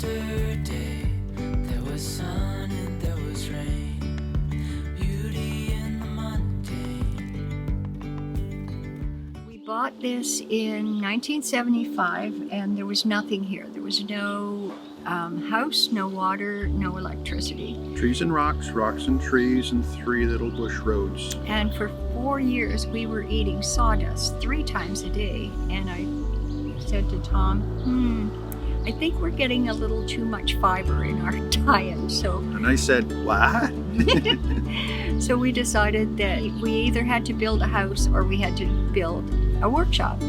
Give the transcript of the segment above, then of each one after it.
Yesterday, there was sun and there was rain, beauty in the mundane. We bought this in 1975 and there was nothing here. There was no house, no water, no electricity. Trees and rocks, rocks and trees, and 3 little bush roads. And for 4 years we were eating sawdust 3 times a day. And I said to Tom, I think we're getting a little too much fiber in our diet. And I said, what? So we decided that we either had to build a house or we had to build a workshop.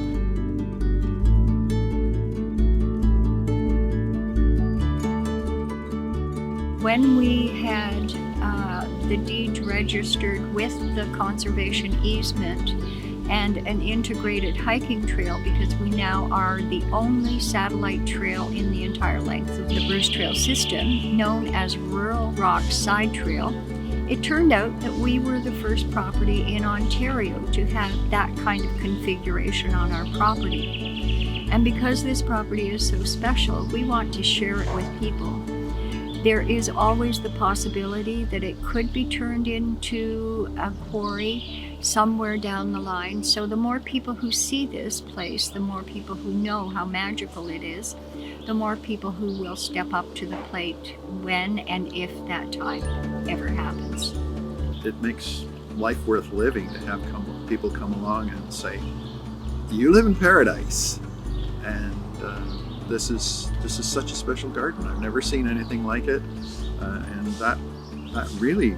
When we had the deed registered with the conservation easement and an integrated hiking trail, because we now are the only satellite trail in the entire length of the Bruce Trail system, known as Rural Rock Side Trail, it turned out that we were the first property in Ontario to have that kind of configuration on our property. And because this property is so special, we want to share it with people. There is always the possibility that it could be turned into a quarry somewhere down the line. So the more people who see this place, the more people who know how magical it is, the more people who will step up to the plate when and if that time ever happens. It makes life worth living to have people come along and say, you live in paradise. And this is such a special garden. I've never seen anything like it. And that really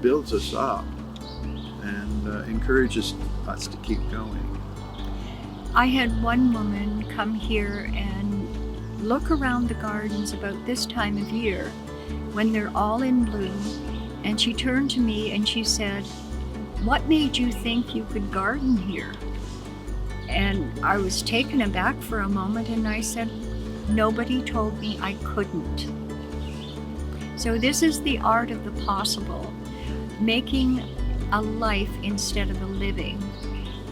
builds us up and encourages us to keep going. I had one woman come here and look around the gardens about this time of year when they're all in bloom, and she turned to me and she said, "What made you think you could garden here?" And I was taken aback for a moment and I said, "Nobody told me I couldn't." So this is the art of the possible, making a life instead of a living.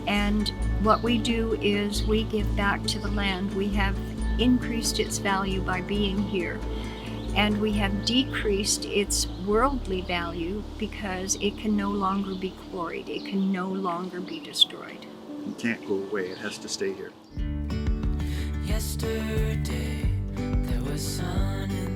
And what we do is we give back to the land. We have increased its value by being here, and we have decreased its worldly value because it can no longer be quarried. It can no longer be destroyed. It can't go away. It has to stay here. Yesterday, there was sun and